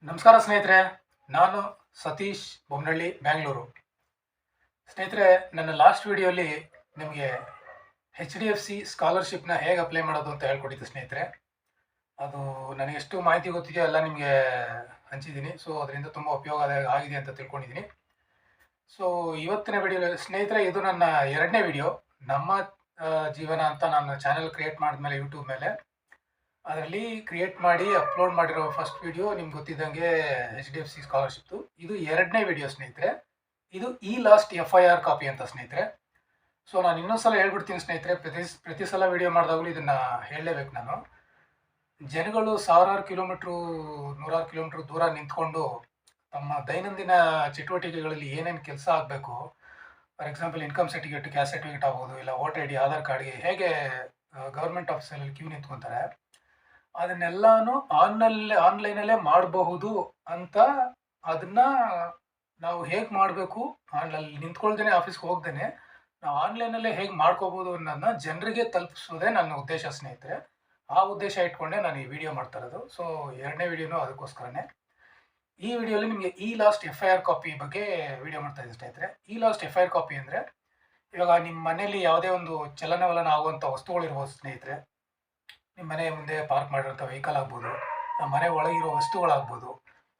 ನಮಸ್ಕಾರ ಸ್ನೇಹಿತರೆ. ನಾನು ಸತೀಶ್ ಬೊಮ್ಮನಹಳ್ಳಿ, ಬ್ಯಾಂಗ್ಳೂರು. ಸ್ನೇಹಿತರೆ, ನನ್ನ ಲಾಸ್ಟ್ ವಿಡಿಯೋಲಿ ನಿಮಗೆ HDFC ಸ್ಕಾಲರ್ಶಿಪ್ನ ಹೇಗೆ ಅಪ್ಲೈ ಮಾಡೋದು ಅಂತ ಹೇಳ್ಕೊಟ್ಟಿದ್ದೆ ಸ್ನೇಹಿತರೆ. ಅದು ನನಗೆ ಎಷ್ಟು ಮಾಹಿತಿ ಗೊತ್ತಿದೆಯೋ ಎಲ್ಲ ನಿಮಗೆ ಹಂಚಿದ್ದೀನಿ. ಸೊ ಅದರಿಂದ ತುಂಬ ಉಪಯೋಗ ಆಗಿದೆ ಅಂತ ತಿಳ್ಕೊಂಡಿದ್ದೀನಿ. ಸೊ ಇವತ್ತಿನ ವಿಡಿಯೋಲಿ ಸ್ನೇಹಿತರೆ, ಇದು ನನ್ನ 2ನೇ ವಿಡಿಯೋ. ನಮ್ಮ ಜೀವನ ಅಂತ ನಾನು ಚಾನೆಲ್ ಕ್ರಿಯೇಟ್ ಮಾಡಿದ್ಮೇಲೆ ಯೂಟ್ಯೂಬ್ ಮೇಲೆ ಅದರಲ್ಲಿ ಕ್ರಿಯೇಟ್ ಮಾಡಿ ಅಪ್ಲೋಡ್ ಮಾಡಿರೋ ಫಸ್ಟ್ ವಿಡಿಯೋ ನಿಮ್ಗೆ ಗೊತ್ತಿದ್ದಂಗೆ HDFC ಸ್ಕಾಲರ್ಶಿಪ್ದು. ಇದು 2ನೇ ವಿಡಿಯೋ ಸ್ನೇಹಿತರೆ. ಇದು ಈ ಲಾಸ್ಟ್ FIR ಕಾಪಿ ಅಂತ ಸ್ನೇಹಿತರೆ. ಸೊ ನಾನು ಇನ್ನೊಂದ್ಸಲ ಹೇಳ್ಬಿಡ್ತೀನಿ ಸ್ನೇಹಿತರೆ, ಪ್ರತಿ ಸಲ ವಿಡಿಯೋ ಮಾಡಿದಾಗಲೂ ಇದನ್ನು ಹೇಳಲೇಬೇಕು ನಾನು. ಜನಗಳು ಸಾವಿರಾರು ಕಿಲೋಮೀಟ್ರು, ನೂರಾರು ಕಿಲೋಮೀಟ್ರ್ ದೂರ ನಿಂತ್ಕೊಂಡು ತಮ್ಮ ದೈನಂದಿನ ಚಟುವಟಿಕೆಗಳಲ್ಲಿ ಏನೇನು ಕೆಲಸ ಆಗಬೇಕು, for example income certificate, caste certificate ಆಗ್ಬೋದು, ಇಲ್ಲ ವೋಟರ್ ID, ಆಧಾರ್ ಕಾರ್ಡ್ಗೆ ಹೇಗೆ ಗೌರ್ಮೆಂಟ್ ಆಫೀಸಲ್ಲಿ ಕ್ಯೂ ನಿಂತ್ಕೊತಾರೆ, ಅದನ್ನೆಲ್ಲಾನು ಆನ್ಲೈನಲ್ಲೇ ಮಾಡಬಹುದು ಅಂತ, ಅದನ್ನ ನಾವು ಹೇಗೆ ಮಾಡಬೇಕು, ಅಲ್ಲಿ ನಿಂತ್ಕೊಳ್ದೇನೆ ಆಫೀಸ್ಗೆ ಹೋಗ್ದೇನೆ ನಾವು ಆನ್ಲೈನಲ್ಲೇ ಹೇಗೆ ಮಾಡ್ಕೋಬೋದು ಅನ್ನೋದನ್ನ ಜನರಿಗೆ ತಲುಪಿಸೋದೇ ನನ್ನ ಉದ್ದೇಶ ಸ್ನೇಹಿತರೆ. ಆ ಉದ್ದೇಶ ಇಟ್ಕೊಂಡೆ ನಾನು ಈ ವಿಡಿಯೋ ಮಾಡ್ತಾ ಇರೋದು. ಸೊ 2ನೇ ವಿಡಿಯೋನು ಅದಕ್ಕೋಸ್ಕರನೇ. ಈ ವಿಡಿಯೋಲಿ ನಿಮಗೆ ಈ ಲಾಸ್ಟ್ FIR ಕಾಪಿ ಬಗ್ಗೆ ವಿಡಿಯೋ ಮಾಡ್ತಾ ಇದ್ದೀನಿ ಸ್ನೇಹಿತರೆ. ಈ ಲಾಸ್ಟ್ FIR ಕಾಪಿ ಅಂದರೆ, ಇವಾಗ ನಿಮ್ಮ ಮನೇಲಿ ಯಾವುದೇ ಒಂದು ಚಲನವಲನ ಆಗುವಂಥ ವಸ್ತುಗಳಿರ್ಬೋದು ಸ್ನೇಹಿತರೆ. ನಿಮ್ಮ ಮನೆ ಮುಂದೆ ಪಾರ್ಕ್ ಮಾಡಿರೋಂಥ ವೆಹಿಕಲ್ ಆಗ್ಬೋದು, ನಮ್ಮ ಮನೆ ಒಳಗಿರೋ ವಸ್ತುಗಳಾಗ್ಬೋದು,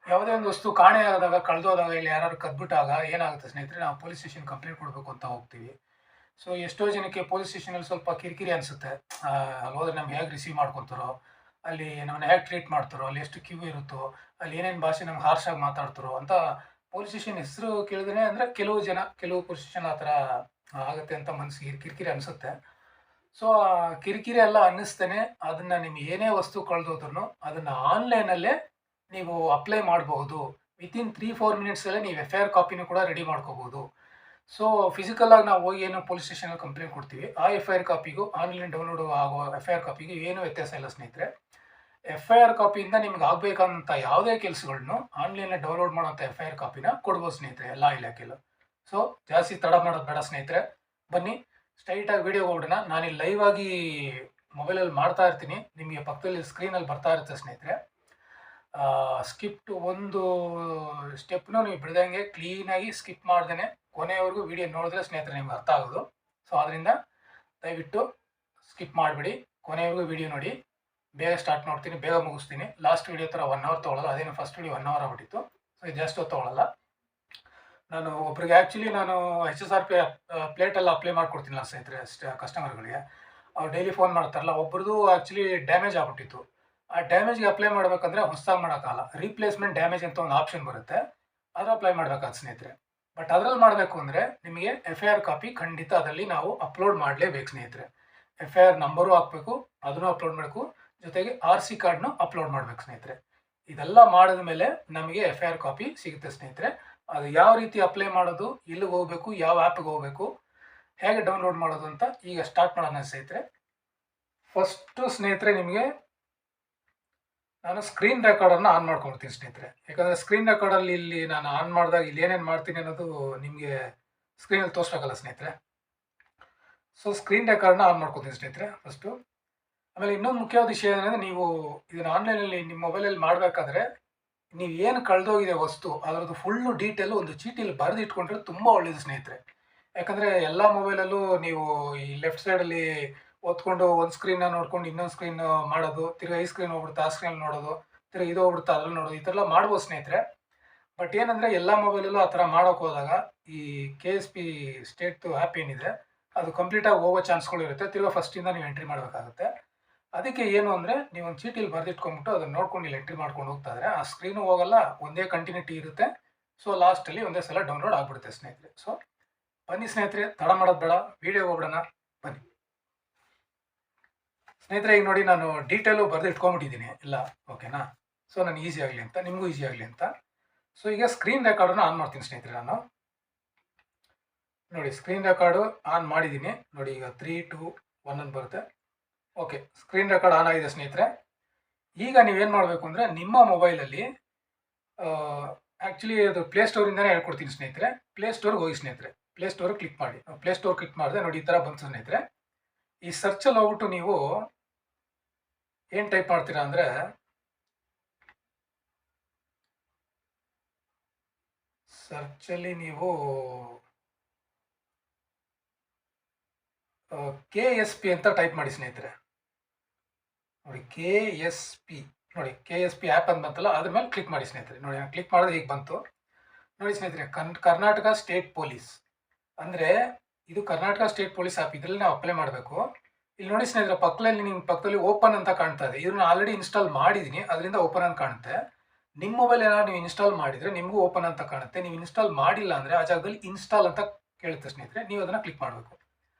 ಯಾವುದೇ ಒಂದು ವಸ್ತು ಕಾಣೆ ಆದಾಗ, ಕಳೆದೋದಾಗ, ಇಲ್ಲಿ ಯಾರು ಕದ್ಬಿಟ್ಟಾಗ ಏನಾಗುತ್ತೆ ಸ್ನೇಹಿತರೆ, ನಾವು ಪೊಲೀಸ್ ಸ್ಟೇಷನ್ ಕಂಪ್ಲೇಂಟ್ ಕೊಡಬೇಕು ಅಂತ ಹೋಗ್ತೀವಿ. ಸೊ ಎಷ್ಟೋ ಜನಕ್ಕೆ ಪೊಲೀಸ್ ಸ್ಟೇಷನಲ್ಲಿ ಸ್ವಲ್ಪ ಕಿರಿಕಿರಿ ಅನಿಸುತ್ತೆ. ಅಲ್ಲಿ ಹೋದ್ರೆ ನಮ್ಗೆ ಹೇಗೆ ರಿಸೀವ್ ಮಾಡ್ಕೊತಾರೋ, ಅಲ್ಲಿ ನಮ್ಮನ್ನ ಹೇಗೆ ಟ್ರೀಟ್ ಮಾಡ್ತಾರೋ, ಅಲ್ಲಿ ಎಷ್ಟು ಕ್ಯೂ ಇರುತ್ತೋ, ಅಲ್ಲಿ ಏನೇನು ಭಾಷೆ ನಮ್ಗೆ ಹಾರ್ಷಾಗಿ ಮಾತಾಡ್ತಾರೋ ಅಂತ ಪೊಲೀಸ್ ಸ್ಟೇಷನ್ ಹೆಸರು ಕೇಳಿದ್ರೆ, ಅಂದರೆ ಕೆಲವು ಪೊಲೀಸ್ ಸ್ಟೇಷನ್ ಆ ಥರ ಆಗುತ್ತೆ ಅಂತ ಮನಸ್ಸಿಗೆ ಕಿರಿಕಿರಿ ಅನಿಸುತ್ತೆ. ಸೊ ಕಿರಿಕಿರಿ ಎಲ್ಲ ಅನ್ನಿಸ್ತೇನೆ, ಅದನ್ನು ನಿಮ್ಗೆ ಏನೇ ವಸ್ತು ಕಳೆದೋದ್ರೂ ಅದನ್ನು ಆನ್ಲೈನಲ್ಲೇ ನೀವು ಅಪ್ಲೈ ಮಾಡಬಹುದು. ವಿತಿನ್ 3-4 ಮಿನಿಟ್ಸಲ್ಲೇ ನೀವು FIR ಕಾಪಿನೂ ಕೂಡ ರೆಡಿ ಮಾಡ್ಕೋಬೋದು. ಸೊ ಫಿಸಿಕಲಾಗಿ ನಾವು ಹೋಗಿ ಏನು ಪೊಲೀಸ್ ಸ್ಟೇಷನಲ್ಲಿ ಕಂಪ್ಲೇಂಟ್ ಕೊಡ್ತೀವಿ, ಆ FIR ಕಾಪಿಗೂ ಆನ್ಲೈನ್ ಡೌನ್ಲೋಡ್ ಆಗೋ FIR ಕಾಪಿಗೂ ಏನೂ ವ್ಯತ್ಯಾಸ ಇಲ್ಲ ಸ್ನೇಹಿತರೆ. FIR ಕಾಪಿಯಿಂದ ನಿಮ್ಗೆ ಆಗಬೇಕಂತ ಯಾವುದೇ ಕೆಲಸಗಳನ್ನು ಆನ್ಲೈನಲ್ಲಿ ಡೌನ್ಲೋಡ್ ಮಾಡೋಂಥ FIR ಕಾಪಿನ ಕೊಡ್ಬೋದು ಸ್ನೇಹಿತರೆ, ಎಲ್ಲ ಇಲಾಖೆಯಲ್ಲೂ. ಸೊ ಜಾಸ್ತಿ ತಡ ಮಾಡೋದು ಬೇಡ ಸ್ನೇಹಿತರೆ, ಬನ್ನಿ ಸ್ಟ್ರೈಟಾಗಿ ವಿಡಿಯೋ ಹೋಗೋಣ. ನಾನಿಲ್ಲಿ ಲೈವ್ ಆಗಿ ಮೊಬೈಲಲ್ಲಿ ಮಾಡ್ತಾ ಇರ್ತೀನಿ, ನಿಮಗೆ ಪಕ್ಕದಲ್ಲಿ ಸ್ಕ್ರೀನಲ್ಲಿ ಬರ್ತಾ ಇರುತ್ತೆ ಸ್ನೇಹಿತರೆ. ಸ್ಕಿಪ್ಟು ಒಂದು ಸ್ಟೆಪ್ನೂ ನೀವು ಬಿಡ್ದಂಗೆ ಕ್ಲೀನಾಗಿ ಸ್ಕಿಪ್ ಮಾಡ್ದೇ ಕೊನೆಯವರೆಗೂ ವಿಡಿಯೋ ನೋಡಿದ್ರೆ ಸ್ನೇಹಿತರೆ ನಿಮ್ಗೆ ಅರ್ಥ ಆಗೋದು. ಸೊ ಅದರಿಂದ ದಯವಿಟ್ಟು ಸ್ಕಿಪ್ ಮಾಡಿಬಿಡಿ, ಕೊನೆಯವರೆಗೂ ವಿಡಿಯೋ ನೋಡಿ. ಬೇಗ ಸ್ಟಾರ್ಟ್ ಮಾಡ್ತೀನಿ, ಬೇಗ ಮುಗಿಸ್ತೀನಿ. ಲಾಸ್ಟ್ ವಿಡಿಯೋ ಥರ 1 ಅವರ್ ತೊಗೊಳ್ಳಲ್ಲ, ಅದೇನು ಫಸ್ಟ್ ವಿಡಿಯೋ 1 ಅವರ್ ಆಗ್ಬಿಟ್ಟಿತ್ತು. ಸೊ ಇದು ಜಾಸ್ತಿ ಹೊತ್ತು ತೊಗೊಳ್ಳಲ್ಲ. ನಾನು ಒಬ್ರಿಗೆ ಆ್ಯಕ್ಚುಲಿ ನಾನು HSRP ಪ್ಲೇಟೆಲ್ಲ ಅಪ್ಲೈ ಮಾಡ್ಕೊಡ್ತೀನಲ್ಲ ಸ್ನೇಹಿತರೆ, ಕಸ್ಟಮರ್ಗಳಿಗೆ. ಅವ್ರು ಡೈಲಿ ಫೋನ್ ಮಾಡ್ತಾರಲ್ಲ, ಒಬ್ರದ್ದು ಆ್ಯಕ್ಚುಲಿ ಡ್ಯಾಮೇಜ್ ಆಗ್ಬಿಟ್ಟಿತ್ತು. ಆ ಡ್ಯಾಮೇಜ್ಗೆ ಅಪ್ಲೈ ಮಾಡಬೇಕಂದ್ರೆ ಹೊಸದಾಗಿ ಮಾಡೋಕ್ಕಲ್ಲ, ರೀಪ್ಲೇಸ್ಮೆಂಟ್ ಡ್ಯಾಮೇಜ್ ಅಂತ ಒಂದು ಆಪ್ಷನ್ ಬರುತ್ತೆ, ಅದು ಅಪ್ಲೈ ಮಾಡಬೇಕಾದ ಸ್ನೇಹಿತರೆ. ಬಟ್ ಅದರಲ್ಲಿ ಮಾಡಬೇಕು ಅಂದರೆ ನಿಮಗೆ FIR ಕಾಪಿ ಖಂಡಿತ ಅದರಲ್ಲಿ ನಾವು ಅಪ್ಲೋಡ್ ಮಾಡಲೇಬೇಕು ಸ್ನೇಹಿತರೆ. FIR ನಂಬರು ಹಾಕಬೇಕು, ಅದನ್ನು ಅಪ್ಲೋಡ್ ಮಾಡಬೇಕು, ಜೊತೆಗೆ RC ಕಾರ್ಡ್ನು ಅಪ್ಲೋಡ್ ಮಾಡಬೇಕು ಸ್ನೇಹಿತರೆ. ಇದೆಲ್ಲ ಮಾಡಿದ ಮೇಲೆ ನಮಗೆ FIR ಕಾಪಿ ಸಿಗುತ್ತೆ ಸ್ನೇಹಿತರೆ. ಅದು ಯಾವ ರೀತಿ ಅಪ್ಲೈ ಮಾಡೋದು, ಎಲ್ಲಿಗೆ ಹೋಗಬೇಕು, ಯಾವ ಆ್ಯಪ್ಗೆ ಹೋಗಬೇಕು, ಹೇಗೆ ಡೌನ್ಲೋಡ್ ಮಾಡೋದು ಅಂತ ಈಗ ಸ್ಟಾರ್ಟ್ ಮಾಡೋಣ ಸ್ನೇಹಿತರೆ. ಫಸ್ಟು ಸ್ನೇಹಿತರೆ, ನಿಮಗೆ ನಾನು ಸ್ಕ್ರೀನ್ ರೆಕಾರ್ಡನ್ನು ಆನ್ ಮಾಡ್ಕೊಳ್ತೀನಿ ಸ್ನೇಹಿತರೆ. ಯಾಕಂದರೆ ಸ್ಕ್ರೀನ್ ರೆಕಾರ್ಡಲ್ಲಿ ಇಲ್ಲಿ ನಾನು ಆನ್ ಮಾಡಿದಾಗ ಇಲ್ಲಿ ಏನೇನು ಮಾಡ್ತೀನಿ ಅನ್ನೋದು ನಿಮಗೆ ಸ್ಕ್ರೀನಲ್ಲಿ ತೋರಿಸ್ಬೇಕಲ್ಲ ಸ್ನೇಹಿತರೆ. ಸೊ ಸ್ಕ್ರೀನ್ ರೆಕಾರ್ಡನ್ನ ಆನ್ ಮಾಡ್ಕೊತೀನಿ ಸ್ನೇಹಿತರೆ ಫಸ್ಟು. ಆಮೇಲೆ ಇನ್ನೊಂದು ಮುಖ್ಯವಾದ ವಿಷಯ ಏನಂದರೆ, ನೀವು ಇದನ್ನು ಆನ್ಲೈನಲ್ಲಿ ನಿಮ್ಮ ಮೊಬೈಲಲ್ಲಿ ಮಾಡಬೇಕಾದ್ರೆ ನೀವು ಏನು ಕಳೆದೋಗಿದೆ ವಸ್ತು, ಅದರದ್ದು ಫುಲ್ಲು ಡೀಟೇಲು ಒಂದು ಚೀಟಿಯಲ್ಲಿ ಬರೆದು ಇಟ್ಕೊಂಡ್ರೆ ತುಂಬ ಒಳ್ಳೆಯದು ಸ್ನೇಹಿತರೆ. ಯಾಕಂದರೆ ಎಲ್ಲ ಮೊಬೈಲಲ್ಲೂ ನೀವು ಈ ಲೆಫ್ಟ್ ಸೈಡಲ್ಲಿ ಓದ್ಕೊಂಡು ಒಂದು ಸ್ಕ್ರೀನ್ನ ನೋಡ್ಕೊಂಡು ಇನ್ನೊಂದು ಸ್ಕ್ರೀನ್ ಮಾಡೋದು, ತಿರ್ಗಿ ಈ ಸ್ಕ್ರೀನ್ ಹೋಗ್ಬಿಡುತ್ತೆ ಆ ಸ್ಕ್ರೀನ್ ನೋಡೋದು, ತಿರ್ಗಿ ಇದು ಹೋಗ್ಬಿಡುತ್ತೆ ಅದ್ರಲ್ಲಿ ನೋಡೋದು, ಈ ಥರ ಎಲ್ಲ ಮಾಡ್ಬೋದು ಸ್ನೇಹಿತರೆ. ಬಟ್ ಏನಂದರೆ ಎಲ್ಲ ಮೊಬೈಲಲ್ಲೂ ಆ ಥರ ಮಾಡೋಕೆ ಹೋದಾಗ ಈ KSP ಸ್ಟೇಟ್ದು ಆ್ಯಪ್ ಏನಿದೆ ಅದು ಕಂಪ್ಲೀಟಾಗಿ ಹೋಗೋ ಚಾನ್ಸ್ಗಳು ಇರುತ್ತೆ. ತಿರ್ಗಿ ಫಸ್ಟಿಂದ ನೀವು ಎಂಟ್ರಿ ಮಾಡಬೇಕಾಗುತ್ತೆ. ಅದಕ್ಕೆ ಏನು ಅಂದರೆ, ನೀವು ಒಂದು ಚೀಟಿಲಿ ಬರೆದಿಟ್ಕೊಂಡ್ಬಿಟ್ಟು ಅದನ್ನು ನೋಡ್ಕೊಂಡು ಇಲ್ಲಿ ಎಂಟ್ರಿ ಮಾಡ್ಕೊಂಡು ಹೋಗ್ತಾ ಇದ್ರೆ ಆ ಸ್ಕ್ರೀನು ಹೋಗಲ್ಲ, ಒಂದೇ ಕಂಟಿನ್ಯೂಟಿ ಇರುತ್ತೆ. ಸೊ ಲಾಸ್ಟಲ್ಲಿ ಒಂದೇ ಸಲ ಡೌನ್ಲೋಡ್ ಆಗಿಬಿಡುತ್ತೆ ಸ್ನೇಹಿತರೆ. ಸೊ ಬನ್ನಿ ಸ್ನೇಹಿತರೆ, ತಡ ಮಾಡೋದು ಬೇಡ, ವಿಡಿಯೋ ಹೋಗ್ಬಿಡೋಣ ಬನ್ನಿ ಸ್ನೇಹಿತರೆ. ಈಗ ನೋಡಿ, ನಾನು ಡೀಟೇಲು ಬರೆದು ಇಟ್ಕೊಂಡ್ಬಿಟ್ಟಿದ್ದೀನಿ ಎಲ್ಲ, ಓಕೆನಾ. ಸೊ ನನಗೆ ಈಸಿ ಆಗಲಿ ಅಂತ, ನಿಮಗೂ ಈಸಿ ಆಗಲಿ ಅಂತ. ಸೊ ಈಗ ಸ್ಕ್ರೀನ್ ರೆಕಾರ್ಡನ್ನು ಆನ್ ಮಾಡ್ತೀನಿ ಸ್ನೇಹಿತರೆ. ನಾನು ನೋಡಿ ಸ್ಕ್ರೀನ್ ರೆಕಾರ್ಡು ಆನ್ ಮಾಡಿದ್ದೀನಿ ನೋಡಿ. ಈಗ 3, 2, 1 ಅಂತ ಬರುತ್ತೆ. ಓಕೆ, ಸ್ಕ್ರೀನ್ ರೆಕಾರ್ಡ್ ಆನ್ ಆಗಿದೆ ಸ್ನೇಹಿತರೆ. ಈಗ ನೀವೇನು ಮಾಡಬೇಕು ಅಂದರೆ, ನಿಮ್ಮ ಮೊಬೈಲಲ್ಲಿ ಆ್ಯಕ್ಚುಲಿ ಅದು ಪ್ಲೇಸ್ಟೋರಿಂದನೇ ಹೇಳ್ಕೊಡ್ತೀನಿ ಸ್ನೇಹಿತರೆ. ಪ್ಲೇಸ್ಟೋರ್ಗೆ ಹೋಗಿ ಸ್ನೇಹಿತರೆ, ಪ್ಲೇಸ್ಟೋರ್ ಕ್ಲಿಕ್ ಮಾಡಿ. ಪ್ಲೇಸ್ಟೋರ್ ಕ್ಲಿಕ್ ಮಾಡಿದ್ರೆ ನೋಡಿ ಈ ಥರ ಬಂತು ಸ್ನೇಹಿತರೆ. ಈ ಸರ್ಚಲ್ಲಿ ಹೋಗ್ಬಿಟ್ಟು ನೀವು ಏನು ಟೈಪ್ ಮಾಡ್ತೀರಾ ಅಂದರೆ, ಸರ್ಚಲ್ಲಿ ನೀವು ಕೆ ಎಸ್ ಪಿ ಅಂತ ಟೈಪ್ ಮಾಡಿ ಸ್ನೇಹಿತರೆ. ನೋಡಿ ಕೆ ಎಸ್ ಪಿ, ನೋಡಿ ಕೆ ಎಸ್ ಪಿ ಆ್ಯಪ್ ಅಂತ ಬಂತಲ್ಲ, ಅದ್ರ ಮೇಲೆ ಕ್ಲಿಕ್ ಮಾಡಿ ಸ್ನೇಹಿತರೆ. ನೋಡಿ ನಾನು ಕ್ಲಿಕ್ ಮಾಡಿದ್ರೆ ಹೀಗೆ ಬಂತು. ನೋಡಿ ಸ್ನೇಹಿತರೆ, ಕರ್ನಾಟಕ ಸ್ಟೇಟ್ ಪೊಲೀಸ್ ಅಂದರೆ ಇದು ಕರ್ನಾಟಕ ಸ್ಟೇಟ್ ಪೊಲೀಸ್ ಆ್ಯಪ್. ಇದರಲ್ಲಿ ನಾವು ಅಪ್ಲೈ ಮಾಡಬೇಕು. ಇಲ್ಲಿ ನೋಡಿ ಸ್ನೇಹಿತರೆ, ಪಕ್ಕದಲ್ಲಿ ಓಪನ್ ಅಂತ ಕಾಣ್ತಾ ಇದೆ. ಇದನ್ನ ಆಲ್ರೆಡಿ ಇನ್ಸ್ಟಾಲ್ ಮಾಡಿದ್ದೀನಿ, ಅದರಿಂದ ಓಪನ್ ಅಂತ ಕಾಣುತ್ತೆ. ನಿಮ್ಮ ಮೊಬೈಲ್ ಏನಾದ್ರು ನೀವು ಇನ್ಸ್ಟಾಲ್ ಮಾಡಿದರೆ ನಿಮಗೂ ಓಪನ್ ಅಂತ ಕಾಣುತ್ತೆ. ನೀವು ಇನ್ಸ್ಟಾಲ್ ಮಾಡಿಲ್ಲ ಅಂದರೆ ಆ ಜಾಗದಲ್ಲಿ ಇನ್ಸ್ಟಾಲ್ ಅಂತ ಕೇಳುತ್ತೆ ಸ್ನೇಹಿತರೆ. ನೀವು ಅದನ್ನು ಕ್ಲಿಕ್ ಮಾಡಬೇಕು.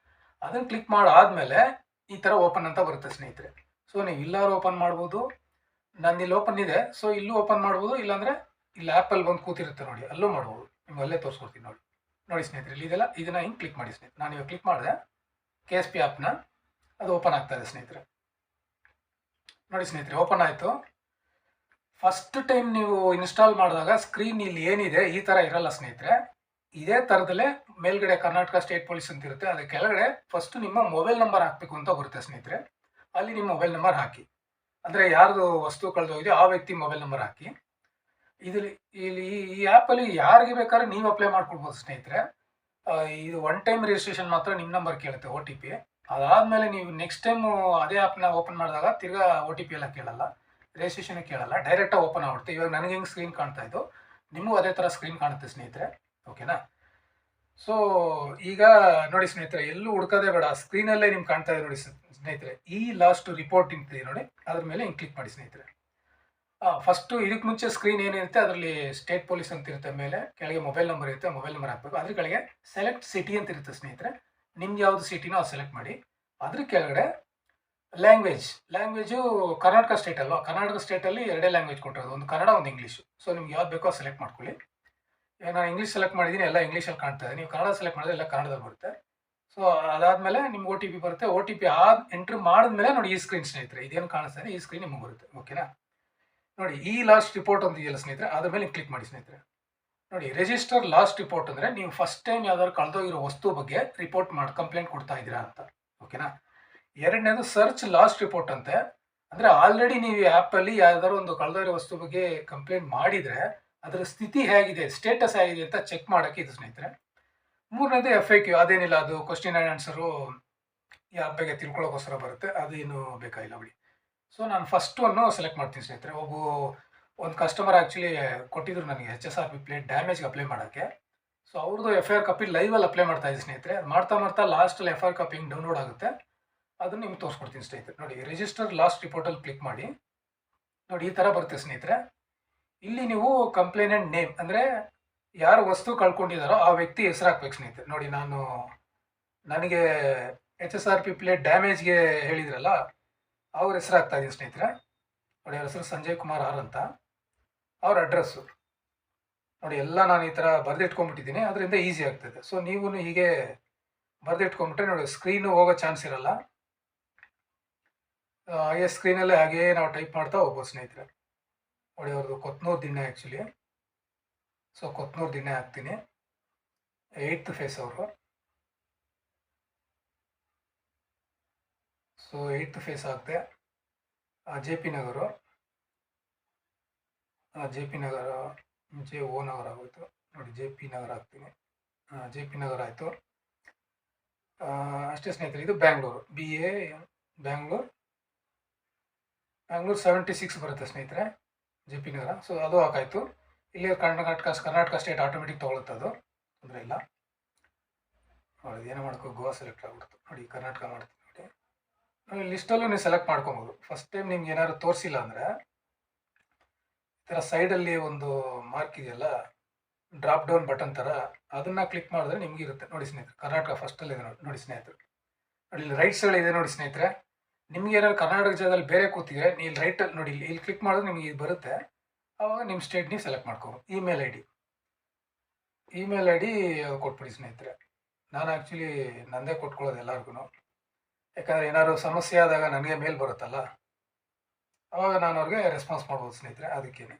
ಅದನ್ನು ಕ್ಲಿಕ್ ಮಾಡಾದ್ಮೇಲೆ ಈ ಥರ ಓಪನ್ ಅಂತ ಬರುತ್ತೆ ಸ್ನೇಹಿತರೆ. ಸೊ ನೀವು ಇಲ್ಲಾರು ಓಪನ್ ಮಾಡ್ಬೋದು. ನಾನು ಇಲ್ಲಿ ಓಪನ್ ಇದೆ, ಸೊ ಇಲ್ಲೂ ಓಪನ್ ಮಾಡ್ಬೋದು. ಇಲ್ಲಾಂದರೆ ಇಲ್ಲಿ ಆ್ಯಪಲ್ಲಿ ಬಂದು ಕೂತಿರುತ್ತೆ ನೋಡಿ, ಅಲ್ಲೂ ಮಾಡ್ಬೋದು. ನಿಮ್ಗೆ ಅಲ್ಲೇ ತೋರಿಸ್ಕೊಡ್ತೀನಿ ನೋಡಿ. ನೋಡಿ ಸ್ನೇಹಿತರೆ, ಇದನ್ನು ಹಿಂಗೆ ಕ್ಲಿಕ್ ಮಾಡಿ ಸ್ನೇಹಿತರೆ. ನಾನು ಇವಾಗ ಕ್ಲಿಕ್ ಮಾಡಿದೆ ಕೆ ಎಸ್ ಪಿ ಆ್ಯಪ್ನ, ಅದು ಓಪನ್ ಆಗ್ತಾ ಇದೆ ಸ್ನೇಹಿತರೆ. ನೋಡಿ ಸ್ನೇಹಿತರೆ, ಓಪನ್ ಆಯಿತು. ಫಸ್ಟ್ ಟೈಮ್ ನೀವು ಇನ್ಸ್ಟಾಲ್ ಮಾಡಿದಾಗ ಸ್ಕ್ರೀನ್ ಇಲ್ಲಿ ಏನಿದೆ ಈ ಥರ ಇರಲ್ಲ ಸ್ನೇಹಿತರೆ. ಇದೇ ಥರದಲ್ಲೇ ಮೇಲ್ಗಡೆ ಕರ್ನಾಟಕ ಸ್ಟೇಟ್ ಪೊಲೀಸ್ ಅಂತ ಇರುತ್ತೆ, ಅದರ ಕೆಳಗಡೆ ಫಸ್ಟ್ ನಿಮ್ಮ ಮೊಬೈಲ್ ನಂಬರ್ ಹಾಕಬೇಕು ಅಂತ ಬರುತ್ತೆ ಸ್ನೇಹಿತರೆ. ಅಲ್ಲಿ ನಿಮ್ಮ ಮೊಬೈಲ್ ನಂಬರ್ ಹಾಕಿ, ಅಂದರೆ ಯಾರ್ದು ವಸ್ತು ಕಳೆದೋಗಿದೆ ಆ ವ್ಯಕ್ತಿ ಮೊಬೈಲ್ ನಂಬರ್ ಹಾಕಿ. ಇಲ್ಲಿ ಈ ಆ್ಯಪಲ್ಲಿ ಯಾರಿಗೆ ಬೇಕಾದ್ರೆ ನೀವು ಅಪ್ಲೈ ಮಾಡ್ಕೊಳ್ಬೋದು ಸ್ನೇಹಿತರೆ. ಇದು ಒನ್ ಟೈಮ್ ರಿಜಿಸ್ಟ್ರೇಷನ್ ಮಾತ್ರ ನಿಮ್ಮ ನಂಬರ್ ಕೇಳುತ್ತೆ, ಒ ಟಿ ಪಿ. ಅದಾದಮೇಲೆ ನೀವು ನೆಕ್ಸ್ಟ್ ಟೈಮು ಅದೇ ಆ್ಯಪ್ನ ಓಪನ್ ಮಾಡಿದಾಗ ತಿರ್ಗಾ ಒ ಟಿ ಪಿ ಎಲ್ಲ ಕೇಳಲ್ಲ, ರಿಜಿಸ್ಟ್ರೇಷನ್ ಕೇಳಲ್ಲ, ಡೈರೆಕ್ಟಾಗಿ ಓಪನ್ ಆಗುತ್ತೆ. ಇವಾಗ ನನಗೆ ಹೆಂಗೆ ಸ್ಕ್ರೀನ್ ಕಾಣ್ತಾ ಇದ್ದು ನಿಮಗೂ ಅದೇ ಥರ ಸ್ಕ್ರೀನ್ ಕಾಣುತ್ತೆ ಸ್ನೇಹಿತರೆ. ಓಕೆನಾ? ಸೊ ಈಗ ನೋಡಿ ಸ್ನೇಹಿತರೆ, ಎಲ್ಲೂ ಹುಡ್ಕೋದೇ ಬೇಡ, ಸ್ಕ್ರೀನಲ್ಲೇ ನಿಮ್ಗೆ ಕಾಣ್ತಾ ಇದೆ ನೋಡಿ ಸ್ನೇಹಿತರೆ. ಈ ಲಾಸ್ಟ್ ರಿಪೋರ್ಟ್ ಇದೆ ನೋಡಿ, ಅದ್ರ ಮೇಲೆ ಹಿಂಗೆ ಕ್ಲಿಕ್ ಮಾಡಿ ಸ್ನೇಹಿತರೆ. ಫಸ್ಟು ಇದಕ್ಕೆ ಮುಂಚೆ ಸ್ಕ್ರೀನ್ ಏನಿರುತ್ತೆ ಅದರಲ್ಲಿ ಸ್ಟೇಟ್ ಪೊಲೀಸ್ ಅಂತ ಇರುತ್ತೆ, ಮೇಲೆ ಕೆಳಗೆ ಮೊಬೈಲ್ ನಂಬರ್ ಇರುತ್ತೆ, ಮೊಬೈಲ್ ನಂಬರ್ ಹಾಕಬೇಕು. ಅದ್ರ ಕೆಳಗೆ ಸೆಲೆಕ್ಟ್ ಸಿಟಿ ಅಂತ ಇರುತ್ತೆ ಸ್ನೇಹಿತರೆ. ನಿಮ್ಗೆ ಯಾವುದು ಸಿಟಿನೋ ಅದು ಸೆಲೆಕ್ಟ್ ಮಾಡಿ. ಅದ್ರ ಕೆಳಗಡೆ ಲ್ಯಾಂಗ್ವೇಜು ಕರ್ನಾಟಕ ಸ್ಟೇಟ್ ಅಲ್ವಾ, ಕರ್ನಾಟಕ ಸ್ಟೇಟಲ್ಲಿ ಎರಡೇ ಲ್ಯಾಂಗ್ವೇಜ್ ಕೊಟ್ಟಿರೋದು, ಒಂದು ಕನ್ನಡ ಒಂದು ಇಂಗ್ಲೀಷು. ಸೊ ನಿಮ್ಗೆ ಯಾವ್ದು ಬೇಕೋ ಸೆಲೆಕ್ಟ್ ಮಾಡ್ಕೊಳ್ಳಿ. ಈಗ ನಾನು ಇಂಗ್ಲೀಷ್ ಸೆಲೆಕ್ಟ್ ಮಾಡಿದ್ದೀನಿ, ಎಲ್ಲ ಇಂಗ್ಲೀಷಲ್ಲಿ ಕಾಣ್ತಾ ಇದೆ. ನೀವು ಕನ್ನಡ ಸೆಲೆಕ್ಟ್ ಮಾಡಿದ್ರೆ ಎಲ್ಲ ಕನ್ನಡದಲ್ಲಿ ಬರುತ್ತೆ. ಸೊ ಅದಾದಮೇಲೆ ನಿಮ್ಗೆ ಒ ಟಿ ಪಿ ಬರುತ್ತೆ. ಒ ಟಿ ಪಿ ಎಂಟ್ರಿ ಮಾಡಿದ್ಮೇಲೆ ನೋಡಿ ಈ ಸ್ಕ್ರೀನ್ ಸ್ನೇಹಿತರೆ, ಇದೇನು ಕಾಣಿಸ್ತಾ ಇದೆ ಈ ಸ್ಕ್ರೀನ್ ನಿಮಗೆ ಬರುತ್ತೆ. ಓಕೆನಾ? ನೋಡಿ ಈ ಲಾಸ್ಟ್ ರಿಪೋರ್ಟ್ ಅಂತ ಇದೆಯಲ್ಲ ಸ್ನೇಹಿತರೆ, ಅದ್ರ ಮೇಲೆ ಕ್ಲಿಕ್ ಮಾಡಿ ಸ್ನೇಹಿತರೆ. ನೋಡಿ ರಿಜಿಸ್ಟರ್ ಲಾಸ್ಟ್ ರಿಪೋರ್ಟ್ ಅಂದರೆ ನೀವು ಫಸ್ಟ್ ಟೈಮ್ ಯಾವ್ದಾದ್ರು ಕಳೆದೋಗಿರೋ ವಸ್ತು ಬಗ್ಗೆ ರಿಪೋರ್ಟ್ ಮಾಡಿ ಕಂಪ್ಲೇಂಟ್ ಕೊಡ್ತಾ ಇದ್ದೀರಾ ಅಂತ. ಓಕೆನಾ? ಎರಡನೇದು ಸರ್ಚ್ ಲಾಸ್ಟ್ ರಿಪೋರ್ಟ್ ಅಂತೆ, ಅಂದರೆ ಆಲ್ರೆಡಿ ನೀವು ಆ್ಯಪಲ್ಲಿ ಯಾವ್ದಾದ್ರು ಒಂದು ಕಳೆದೋಗಿರೋ ವಸ್ತು ಬಗ್ಗೆ ಕಂಪ್ಲೇಂಟ್ ಮಾಡಿದರೆ ಅದರ ಸ್ಥಿತಿ ಹೇಗಿದೆ, ಸ್ಟೇಟಸ್ ಹೇಗಿದೆ ಅಂತ ಚೆಕ್ ಮಾಡೋಕ್ಕೆ ಇದು ಸ್ನೇಹಿತರೆ. ಮೂರನೇದು FAQ, ಅದೇನಿಲ್ಲ, ಅದು ಕ್ವಶನ್ ಆ್ಯಂಡ್ ಆನ್ಸರು ಯಾರ ಬಗ್ಗೆ ತಿಳ್ಕೊಳ್ಳೋಕ್ಕೋಸ್ಕರ ಬರುತ್ತೆ, ಅದೇನು ಬೇಕಾಗಿಲ್ಲ ಬಿಡಿ. ಸೊ ನಾನು ಫಸ್ಟ್ ಒನ್ನು ಸೆಲೆಕ್ಟ್ ಮಾಡ್ತೀನಿ ಸ್ನೇಹಿತರೆ. ಒಂದು ಕಸ್ಟಮರ್ ಆ್ಯಕ್ಚುಲಿ ಕೊಟ್ಟಿದ್ರು ನನಗೆ HSRP ಪ್ಲೇಟ್ ಡ್ಯಾಮೇಜ್ಗೆ ಅಪ್ಲೈ ಮಾಡೋಕ್ಕೆ. ಸೊ ಅವ್ರದ್ದು FIR ಕಾಪಿ ಲೈವಲ್ಲಿ ಅಪ್ಲೈ ಮಾಡ್ತಾ ಇದ್ದೀನಿ ಸ್ನೇಹಿತರೆ. ಮಾಡ್ತಾ ಲಾಸ್ಟಲ್ಲಿ FIR ಕಾಪಿ ಹಿಂಗೆ ಡೌನ್ಲೋಡ್ ಆಗುತ್ತೆ, ಅದನ್ನು ನಿಮ್ಗೆ ತೋರಿಸ್ಕೊಡ್ತೀನಿ ಸ್ನೇಹಿತರೆ. ನೋಡಿ ರಿಜಿಸ್ಟರ್ ಲಾಸ್ಟ್ ರಿಪೋರ್ಟಲ್ಲಿ ಕ್ಲಿಕ್ ಮಾಡಿ. ನೋಡಿ ಈ ಥರ ಬರುತ್ತೆ ಸ್ನೇಹಿತರೆ. ಇಲ್ಲಿ ನೀವು ಕಂಪ್ಲೇನೆಂಟ್ ನೇಮ್ ಅಂದರೆ ಯಾರು ವಸ್ತು ಕಳ್ಕೊಂಡಿದ್ದಾರೋ ಆ ವ್ಯಕ್ತಿ ಹೆಸರು ಹಾಕ್ಬೇಕು ಸ್ನೇಹಿತರೆ. ನೋಡಿ ನನಗೆ HSRP ಪ್ಲೇಟ್ ಡ್ಯಾಮೇಜ್ಗೆ ಹೇಳಿದ್ರಲ್ಲ, ಅವ್ರ ಹೆಸರು ಹಾಕ್ತಾ ಇದ್ದೀನಿ ಸ್ನೇಹಿತರೆ. ನೋಡಿ ಅವ್ರ ಹೆಸರು ಸಂಜಯ್ ಕುಮಾರ್ ಆರ್ ಅಂತ, ಅವ್ರ ಅಡ್ರೆಸ್ಸು ನೋಡಿ ಎಲ್ಲ ನಾನು ಈ ಥರ ಬರೆದಿಟ್ಕೊಂಡ್ಬಿಟ್ಟಿದ್ದೀನಿ, ಅದರಿಂದ ಈಸಿ ಆಗ್ತದೆ. ಸೊ ನೀವು ಹೀಗೆ ಬರೆದಿಟ್ಕೊಂಡ್ಬಿಟ್ರೆ ನೋಡಿ ಸ್ಕ್ರೀನು ಹೋಗೋ ಚಾನ್ಸ್ ಇರಲ್ಲ. ಹಾಗೆ ಸ್ಕ್ರೀನಲ್ಲೇ ಹಾಗೇ ನಾವು ಟೈಪ್ ಮಾಡ್ತಾ ಹೋಗ್ಬೋದು ಸ್ನೇಹಿತರೆ. ನೋಡಿ ಅವ್ರದ್ದು ಕೊತ್ನೂರು ದಿಣ್ಣೆ ಆ್ಯಕ್ಚುಲಿ. ಸೊ ಕೊತ್ನೂರು ದಿಣ್ಣೆ ಹಾಕ್ತೀನಿ. 8th ಫೇಸ್ ಅವರು. ಸೊ 8th ಫೇಸ್ ಹಾಕ್ತೆ. JP ನಗರ JO ನಗರ ಆಗೋಯ್ತು. ನೋಡಿ JP ನಗರ ಹಾಕ್ತೀನಿ. JP ನಗರ ಆಯಿತು. ಅಷ್ಟೇ ಸ್ನೇಹಿತರೆ. ಇದು ಬ್ಯಾಂಗ್ಳೂರು, BA ಬ್ಯಾಂಗ್ಳೂರು 76 ಬರುತ್ತೆ ಸ್ನೇಹಿತರೆ, JP ನಗರ. ಸೊ ಅದು ಹಾಕಾಯಿತು. ಇಲ್ಲಿ ಕರ್ನಾಟಕ ಸ್ಟೇಟ್ ಆಟೋಮೆಟಿಕ್ ತೊಗೊಳುತ್ತೆ, ಅದು ತೊಂದರೆ ಇಲ್ಲ. ನೋಡಿ ಏನೋ ಮಾಡ್ಕೋ, ಗೋವಾ ಸೆಲೆಕ್ಟ್ ಆಗ್ಬಿಡ್ತು. ನೋಡಿ ಕರ್ನಾಟಕ ಮಾಡ್ತೀನಿ. ನೋಡಿ ಲಿಸ್ಟಲ್ಲೂ ನೀವು ಸೆಲೆಕ್ಟ್ ಮಾಡ್ಕೊಬೋದು. ಫಸ್ಟ್ ಟೈಮ್ ನಿಮ್ಗೆ ಏನಾದ್ರು ತೋರಿಸಿಲ್ಲ ಅಂದರೆ ಈ ಥರ ಸೈಡಲ್ಲಿ ಒಂದು ಮಾರ್ಕ್ ಇದೆಯಲ್ಲ, ಡ್ರಾಪ್ ಡೌನ್ ಬಟನ್ ಥರ, ಅದನ್ನು ಕ್ಲಿಕ್ ಮಾಡಿದ್ರೆ ನಿಮ್ಗೆ ಇರುತ್ತೆ. ನೋಡಿ ಸ್ನೇಹಿತರೆ, ಕರ್ನಾಟಕ ಫಸ್ಟಲ್ಲಿ ಇದೆ ನೋಡಿ ಸ್ನೇಹಿತರೆ. ನೋಡಿ ಇಲ್ಲಿ ರೈಟ್ ಸೈಡ್ ಇದೆ ನೋಡಿ ಸ್ನೇಹಿತರೆ. ನಿಮ್ಗೆ ಏನಾದ್ರು ಕರ್ನಾಟಕ ಜಾಗದಲ್ಲಿ ಬೇರೆ ಕೂತಿದ್ರೆ ನೀವು ರೈಟಲ್ಲಿ ನೋಡಿ ಇಲ್ಲಿ ಕ್ಲಿಕ್ ಮಾಡಿದ್ರೆ ನಿಮಗೆ ಇದು ಬರುತ್ತೆ. ಆವಾಗ ನಿಮ್ಮ ಸ್ಟೇಟ್ ನೀವು ಸೆಲೆಕ್ಟ್ ಮಾಡ್ಕೋಬೋದು. ಇಮೇಲ್ ಐ ಡಿ ಕೊಟ್ಬಿಡಿ ಸ್ನೇಹಿತರೆ. ನಾನು ಆ್ಯಕ್ಚುಲಿ ನಂದೇ ಕೊಟ್ಕೊಳ್ಳೋದು ಎಲ್ಲರಿಗೂ, ಯಾಕಂದರೆ ಏನಾದ್ರು ಸಮಸ್ಯೆ ಆದಾಗ ನನಗೆ ಮೇಲ್ ಬರುತ್ತಲ್ಲ, ಆವಾಗ ನಾನು ಅವ್ರಿಗೆ ರೆಸ್ಪಾನ್ಸ್ ಮಾಡ್ಬೋದು ಸ್ನೇಹಿತರೆ. ಅದಕ್ಕೇನೆ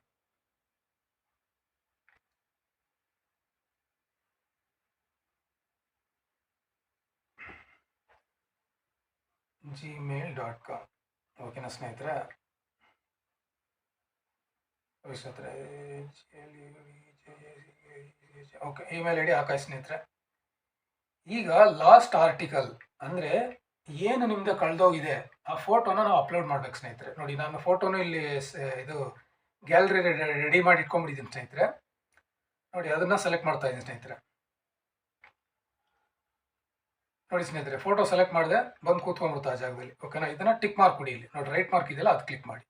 gmail.com. ಓಕೆನಾ ಸ್ನೇಹಿತರೆ? ಓಕೆ, ಇಮೇಲ್ ಐ ಡಿ ಹಾಕಾಯಿ ಸ್ನೇಹಿತರೆ. ಈಗ ಲಾಸ್ಟ್ ಆರ್ಟಿಕಲ್ ಅಂದರೆ ಏನು ನಿಮ್ದು ಕಳೆದೋಗಿದೆ ಆ ಫೋಟೋನ ನಾವು ಅಪ್ಲೋಡ್ ಮಾಡ್ಬೇಕು ಸ್ನೇಹಿತರೆ. ನೋಡಿ, ನಾನು ಫೋಟೋನು ಇಲ್ಲಿ ಇದು ಗ್ಯಾಲರಿ ರೆಡಿ ಮಾಡಿ ಇಟ್ಕೊಂಡ್ಬಿಟ್ಟಿದ್ದೀನಿ ಸ್ನೇಹಿತರೆ. ನೋಡಿ, ಅದನ್ನು ಸೆಲೆಕ್ಟ್ ಮಾಡ್ತಾ ಇದ್ದೀನಿ ಸ್ನೇಹಿತರೆ. ನೋಡಿ ಸ್ನೇಹಿತರೆ, ಫೋಟೋ ಸೆಲೆಕ್ಟ್ ಮಾಡಿದೆ, ಬಂದು ಕೂತ್ಕೊಂಡ್ಬಿಡ್ತಾ ಆ ಜಾಗದಲ್ಲಿ. ಓಕೆನಾ? ಇದನ್ನು ಟಿಕ್ ಮಾರ್ಕ್ ಕೊಡಿ. ಇಲ್ಲಿ ನೋಡಿ, ರೈಟ್ ಮಾರ್ಕ್ ಇದೆಯಲ್ಲ, ಅದು ಕ್ಲಿಕ್ ಮಾಡಿ.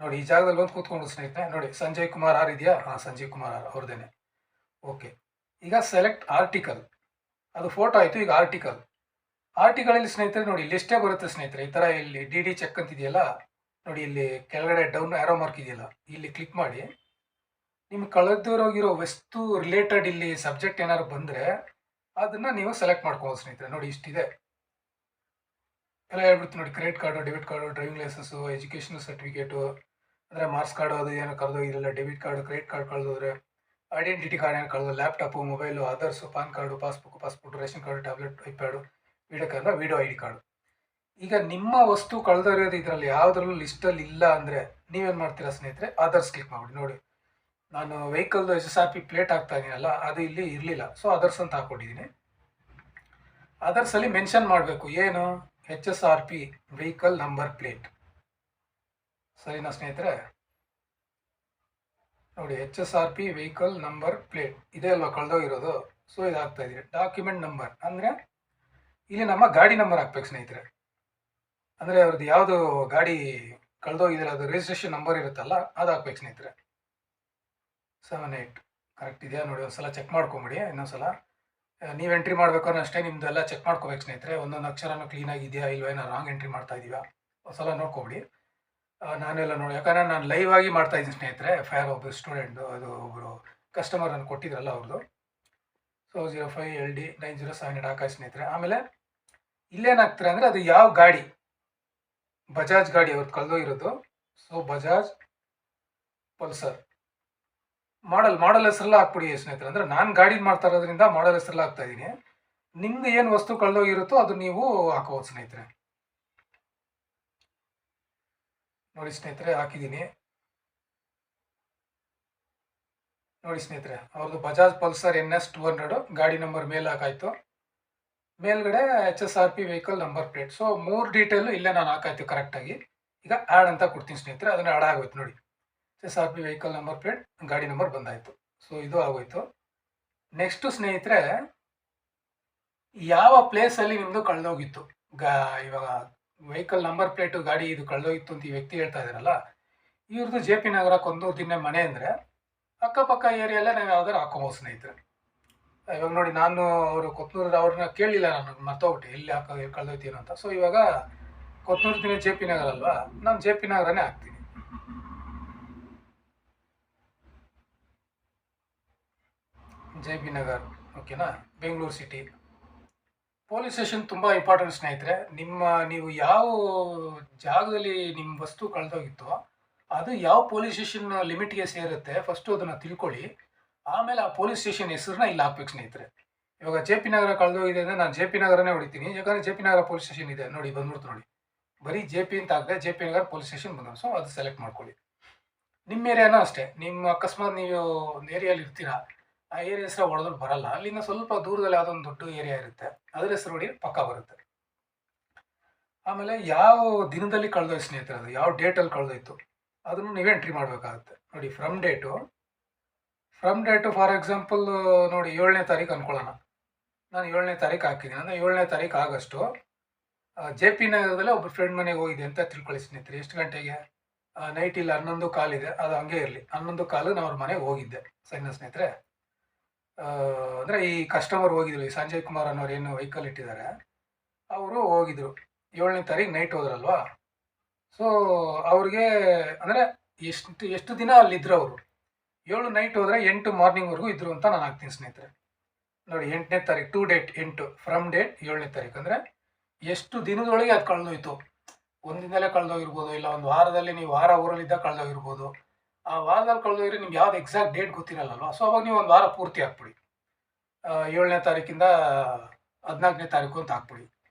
ನೋಡಿ, ಈ ಜಾಗದಲ್ಲಿ ಬಂದು ಕೂತ್ಕೊಂಡು ಸ್ನೇಹಿತರೆ. ನೋಡಿ, ಸಂಜಯ್ ಕುಮಾರ್ ಆರ್ ಇದೆಯಾ? ಹಾಂ, ಸಂಜಯ್ ಕುಮಾರ್ ಆರ್ ಅವ್ರದ್ದೇನೆ. ಓಕೆ, ಈಗ ಸೆಲೆಕ್ಟ್ ಆರ್ಟಿಕಲ್, ಅದು ಫೋಟೋ ಆಯಿತು. ಈಗ ಆರ್ಟಿಕಲಲ್ಲಿ ಸ್ನೇಹಿತರೆ ನೋಡಿ, ಲಿಸ್ಟೇ ಬರುತ್ತೆ ಸ್ನೇಹಿತರೆ. ಈ ಥರ ಇಲ್ಲಿ ಡಿ ಡಿ ಚೆಕ್ ಅಂತಿದೆಯಲ್ಲ, ನೋಡಿ ಇಲ್ಲಿ ಕೆಳಗಡೆ ಡೌನ್ ಆರೋ ಮಾರ್ಕ್ ಇದೆಯಲ್ಲ, ಇಲ್ಲಿ ಕ್ಲಿಕ್ ಮಾಡಿ. ನಿಮ್ಗೆ ಕಳೆದಿರೋಗಿರೋ ವಸ್ತು ರಿಲೇಟೆಡ್ ಇಲ್ಲಿ ಸಬ್ಜೆಕ್ಟ್ ಏನಾದ್ರು ಬಂದರೆ ಅದನ್ನು ನೀವು ಸೆಲೆಕ್ಟ್ ಮಾಡ್ಕೋಬೋದು ಸ್ನೇಹಿತರೆ. ನೋಡಿ, ಇಷ್ಟಿದೆ ಎಲ್ಲ ಹೇಳ್ಬಿಡ್ತೀನಿ. ನೋಡಿ, credit card, debit card, driving licence, educational certificate, ಅಂದರೆ ಮಾರ್ಕ್ಸ್ ಕಾರ್ಡು, ಅದು ಏನೋ ಕಳೆದೋಗಿರಲ್ಲ, ಡೆಬಿಟ್ ಕಾರ್ಡು, ಕ್ರೆಡಿಟ್ ಕಾರ್ಡ್ ಕಳೆದೋದ್ರೆ, ಐಡೆಂಟಿಟಿ ಕಾರ್ಡ್ ಏನು ಕಳೆದು, ಲ್ಯಾಪ್ಟಾಪು, ಮೊಬೈಲು, ಆಧಾರ್ಸು, PAN card, passbook, ration card, tablet, iPad, video card, video I D card. ಈಗ ನಿಮ್ಮ ವಸ್ತು ಕಳೆದಿರೋದು ಇದರಲ್ಲಿ ಯಾವುದ್ರಲ್ಲೂ ಲಿಸ್ಟಲ್ಲಿ ಇಲ್ಲ ಅಂದರೆ ನೀವೇನು ಮಾಡ್ತೀರಾ ಸ್ನೇಹಿತರೆ? ಆಧಾರ್ಸ್ ಕ್ಲಿಕ್ ಮಾಡಿ. ನೋಡಿ, ನಾನು ವೆಹಿಕಲ್ದು SSRP ಪ್ಲೇಟ್ ಹಾಕ್ತಾ ಇದ್ದೀನಲ್ಲ, ಅದು ಇಲ್ಲಿ ಇರಲಿಲ್ಲ, ಸೊ ಅದರ್ಸ್ ಅಂತ ಹಾಕ್ಕೊಂಡಿದ್ದೀನಿ. ಅದರ್ಸಲ್ಲಿ ಮೆನ್ಷನ್ ಮಾಡಬೇಕು ಏನು? HSRP vehicle number plate. ಸರಿನಾ ಸ್ನೇಹಿತರೆ? ನೋಡಿ, HSRP ವೆಹಿಕಲ್ ನಂಬರ್ ಪ್ಲೇಟ್ ಇದೆ ಅಲ್ವಾ ಕಳೆದೋಗಿರೋದು, ಸೊ ಇದು ಹಾಕ್ತಾ ಇದ್ದೀರಿ. ಡಾಕ್ಯುಮೆಂಟ್ ನಂಬರ್ ಅಂದರೆ ಇಲ್ಲಿ ನಮ್ಮ ಗಾಡಿ ನಂಬರ್ ಹಾಕ್ಬೇಕು ಸ್ನೇಹಿತರೆ. ಅಂದರೆ ಅವ್ರದ್ದು ಯಾವುದು ಗಾಡಿ ಕಳೆದೋಗಿದೆಯಲ್ಲ, ಅದು ರಿಜಿಸ್ಟ್ರೇಷನ್ ನಂಬರ್ ಇರುತ್ತಲ್ಲ, ಅದು ಹಾಕ್ಬೇಕು ಸ್ನೇಹಿತರೆ. 78 ಕರೆಕ್ಟ್ ಇದೆಯಾ ನೋಡಿ, ಒಂದ್ಸಲ ಚೆಕ್ ಮಾಡ್ಕೊಂಬಿಡಿ. ಇನ್ನೊಂದ್ಸಲ ನೀವು ಎಂಟ್ರಿ ಮಾಡ್ಬೇಕಾದ್ರೆ ಅಷ್ಟೇ ನಿಮ್ದೆಲ್ಲ ಚೆಕ್ ಮಾಡ್ಕೋಬೇಕು ಸ್ನೇಹಿತರೆ. ಒಂದೊಂದು ಅಕ್ಷರನೂ ಕ್ಲೀನಾಗಿದೆಯಾ ಇಲ್ವಾ, ಏನೋ ರಾಂಗ್ ಎಂಟ್ರಿ ಮಾಡ್ತಾ ಇದೀವಾ, ಒಂದ್ಸಲ ನೋಡ್ಕೊಬಿಡಿ. ನಾನೆಲ್ಲ ನೋಡಿ, ಯಾಕಂದರೆ ನಾನು ಲೈವ್ ಆಗಿ ಮಾಡ್ತಾ ಇದ್ದೀನಿ ಸ್ನೇಹಿತರೆ. FIR ಒಬ್ಬರು ಸ್ಟೂಡೆಂಟು, ಅದು ಒಬ್ಬರು ಕಸ್ಟಮರ್ ಅನ್ನು ಕೊಟ್ಟಿದ್ರಲ್ಲ ಅವ್ರದ್ದು. ಸೊ 05 LD 9078 ಹಾಕಾಯಿ ಸ್ನೇಹಿತರೆ. ಆಮೇಲೆ ಇಲ್ಲೇನಾಗ್ತಾರೆ ಅಂದರೆ ಅದು ಯಾವ ಗಾಡಿ, ಬಜಾಜ್ ಗಾಡಿ ಅವ್ರದ್ದು ಕಳೆದೋಗಿರೋದು. ಸೊ ಬಜಾಜ್ ಪಲ್ಸರ್ ಮಾಡಲ್ ಹೆಸರೆಲ್ಲ ಹಾಕ್ಬಿಡಿ ಸ್ನೇಹಿತರೆ. ಅಂದರೆ ನಾನು ಗಾಡಿ ಮಾಡ್ತಾ ಇರೋದ್ರಿಂದ ಮಾಡಲ್ ಹೆಸರೆಲ್ಲ ಹಾಕ್ತಾ ಇದ್ದೀನಿ. ನಿಮ್ದು ಏನು ವಸ್ತು ಕಳೆದೋಗಿರುತ್ತೋ ಅದು ನೀವು ಹಾಕೋಬೋದು ಸ್ನೇಹಿತರೆ. ನೋಡಿ ಸ್ನೇಹಿತರೆ, ಹಾಕಿದ್ದೀನಿ. ನೋಡಿ ಸ್ನೇಹಿತರೆ, ಅವ್ರದ್ದು ಬಜಾಜ್ ಪಲ್ಸರ್ NS 200 ಗಾಡಿ ನಂಬರ್ ಮೇಲೆ ಹಾಕಾಯ್ತು. ಮೇಲ್ಗಡೆ HSRP vehicle number plate. So 3 detail ಇಲ್ಲೇ ನಾನು ಹಾಕಾಯ್ತು ಕರೆಕ್ಟಾಗಿ. ಈಗ ಆ್ಯಡ್ ಅಂತ ಕೊಡ್ತೀನಿ ಸ್ನೇಹಿತರೆ, ಅದನ್ನು ಆ್ಯಡ್ ಆಗೋಯ್ತು. ನೋಡಿ, HSRP ವೆಹಿಕಲ್ ನಂಬರ್ ಪ್ಲೇಟ್, ಗಾಡಿ ನಂಬರ್ ಬಂದಾಯಿತು. ಸೊ ಇದು ಆಗೋಯ್ತು. ನೆಕ್ಸ್ಟು ಸ್ನೇಹಿತರೆ, ಯಾವ ಪ್ಲೇಸಲ್ಲಿ ನಿಮ್ಮದು ಕಳೆದೋಗಿತ್ತು ಇವಾಗ ವೆಹಿಕಲ್ ನಂಬರ್ ಪ್ಲೇಟು ಗಾಡಿ ಇದು ಕಳೆದೋಗಿತ್ತು ಅಂತ ಈ ವ್ಯಕ್ತಿ ಹೇಳ್ತಾ ಇದ್ದಾರಲ್ಲ, ಇವ್ರದ್ದು JP ನಗರ ಕೊಂದೂರು ದಿನ್ನೆ ಮನೆ ಅಂದರೆ ಅಕ್ಕಪಕ್ಕ ಏರಿಯಲ್ಲೇ ನಾವು ಯಾವ್ದಾರು ಹಾಕೋಬೋದು ಸ್ನೇಹಿತರೆ. ಇವಾಗ ನೋಡಿ, ನಾನು ಅವರು ಕೊತ್ನೂರು ಅವ್ರನ್ನ ಕೇಳಲಿಲ್ಲ, ನಾನು ಮರ್ತೋಗ್ಬಿಟ್ಟೆ ಎಲ್ಲಿ ಕಳೆದೋಯ್ತೀನೋ ಅಂತ. ಸೊ ಇವಾಗ ಕೊತ್ನೂರು ದಿನ JP ನಗರ ಅಲ್ವಾ, ನಾನು JP ನಗರನೇ ಹಾಕ್ತೀನಿ. JP ನಗರ್, ಓಕೆನಾ? ಬೆಂಗಳೂರು ಸಿಟಿ. ಪೊಲೀಸ್ ಸ್ಟೇಷನ್ ತುಂಬ ಇಂಪಾರ್ಟೆಂಟ್ ಸ್ನೇಹಿತರೆ. ನೀವು ಯಾವ ಜಾಗದಲ್ಲಿ ನಿಮ್ಮ ವಸ್ತು ಕಳೆದೋಗಿತ್ತೋ ಅದು ಯಾವ ಪೊಲೀಸ್ ಸ್ಟೇಷನ್ ಲಿಮಿಟ್ಗೆ ಸೇರುತ್ತೆ ಫಸ್ಟು ಅದನ್ನು ತಿಳ್ಕೊಳ್ಳಿ. ಆಮೇಲೆ ಆ ಪೊಲೀಸ್ ಸ್ಟೇಷನ್ ಹೆಸರನ್ನ ಇಲ್ಲಿ ಹಾಕ್ಬೇಕು ಸ್ನೇಹಿತರೆ. ಇವಾಗ JP ನಗರ ಕಳೆದೋಗಿದೆ ಅಂದರೆ ನಾನು JP ನಗರನೇ ಹೊಡಿತೀನಿ, ಯಾಕಂದರೆ JP ನಗರ ಪೊಲೀಸ್ ಸ್ಟೇಷನ್ ಇದೆ. ನೋಡಿ, ಬಂದ್ಬಿಡ್ತು ನೋಡಿ, ಬರೀ JP ಅಂತ ಹಾಕಿದೆ, JP ನಗರ ಪೊಲೀಸ್ ಸ್ಟೇಷನ್ ಬಂದ್ರು. ಸೊ ಅದು ಸೆಲೆಕ್ಟ್ ಮಾಡ್ಕೊಳ್ಳಿ. ನಿಮ್ಮ ಏರಿಯಾನೂ ಅಷ್ಟೇ, ನಿಮ್ಮ ಅಕಸ್ಮಾತ್ ನೀವು ಒಂದು ಏರಿಯಲ್ಲಿ ಇರ್ತೀರಾ, ಆ ಏರಿಯಾ ಹೆಸರು ಹೊಡೆದ್ರು ಬರಲ್ಲ, ಅಲ್ಲಿಂದ ಸ್ವಲ್ಪ ದೂರದಲ್ಲಿ ಯಾವುದೋ ಒಂದು ದೊಡ್ಡ ಏರಿಯಾ ಇರುತ್ತೆ, ಅದ್ರ ಹೆಸರು ಹೊಡಿ ಪಕ್ಕ ಬರುತ್ತೆ. ಆಮೇಲೆ ಯಾವ ದಿನದಲ್ಲಿ ಕಳೆದೋಯ್ತು ಸ್ನೇಹಿತರೆ, ಅದು ಯಾವ ಡೇಟಲ್ಲಿ ಕಳೆದೋಯ್ತು ಅದನ್ನು ನೀವೇ ಎಂಟ್ರಿ ಮಾಡಬೇಕಾಗುತ್ತೆ. ನೋಡಿ, ಫ್ರಮ್ ಡೇಟು ಫಾರ್ ಎಕ್ಸಾಂಪಲ್ ನೋಡಿ 7ನೇ ತಾರೀಕು ಅಂದ್ಕೊಳ್ಳೋಣ. ನಾನು 7ನೇ ತಾರೀಕು ಹಾಕಿದ್ದೀನಿ ಅಂದರೆ 7ನೇ ತಾರೀಕು ಆಗಸ್ಟು JP ನಗರದಲ್ಲೇ ಒಬ್ಬರು ಫ್ರೆಂಡ್ ಮನೆಗೆ ಹೋಗಿದೆ ಅಂತ ತಿಳ್ಕೊಳ್ಳಿ ಸ್ನೇಹಿತರೆ. ಎಷ್ಟು ಗಂಟೆಗೆ? ನೈಟ್ ಇಲ್ಲಿ 11 ಕಾಲ್ ಇದೆ, ಅದು ಹಂಗೆ ಇರಲಿ. 11 ಕಾಲು ನಾನು ಅವ್ರ ಮನೆಗೆ ಹೋಗಿದ್ದೆ. ಸರಿನಾ ಸ್ನೇಹಿತರೆ? ಅಂದರೆ ಈ ಕಸ್ಟಮರ್ ಹೋಗಿದ್ರು, ಈ ಸಂಜಯ್ ಕುಮಾರ್ ಅನ್ನೋರು ಏನು ವೆಹಿಕಲ್ ಇಟ್ಟಿದ್ದಾರೆ ಅವರು ಹೋಗಿದ್ರು. 7ನೇ ತಾರೀಕು ನೈಟ್ ಹೋದ್ರಲ್ವಾ. ಸೊ ಅವ್ರಿಗೆ ಅಂದರೆ ಎಷ್ಟು ದಿನ ಅಲ್ಲಿದ್ದರು ಅವರು? 7 ನೈಟ್ ಹೋದರೆ 8 ಮಾರ್ನಿಂಗ್ವರೆಗೂ ಇದ್ರು ಅಂತ ನಾನು ಹಾಕ್ತೀನಿ ಸ್ನೇಹಿತರೆ. ನೋಡಿ, 8ನೇ ತಾರೀಕು, ಟು ಡೇಟ್ 8, ಫ್ರಮ್ ಡೇಟ್ 7ನೇ ತಾರೀಕು. ಅಂದರೆ ಎಷ್ಟು ದಿನದೊಳಗೆ ಅದು ಕಳೆದೋಯ್ತು. ಒಂದಿನದಲ್ಲೇ ಕಳೆದೋಗಿರ್ಬೋದು, ಇಲ್ಲ ಒಂದು ವಾರದಲ್ಲಿ, ನೀವು ವಾರ ಊರಲ್ಲಿದ್ದಾಗ ಕಳೆದೋಗಿರ್ಬೋದು. ಆ ವಾರದಲ್ಲಿ ಕಳೆದೋಗಿದ್ರೆ ನಿಮ್ಗೆ ಯಾವ್ದು ಎಕ್ಸಾಕ್ಟ್ ಡೇಟ್ ಗೊತ್ತಿರಲ್ಲಲ್ವ. ಸೊ ಅವಾಗ ನೀವು ಒಂದು ವಾರ ಪೂರ್ತಿ ಹಾಕ್ಬಿಡಿ. 7ನೇ ತಾರೀಕಿಂದ 14ನೇ ತಾರೀಕು ಅಂತ ಹಾಕ್ಬಿಡಿ.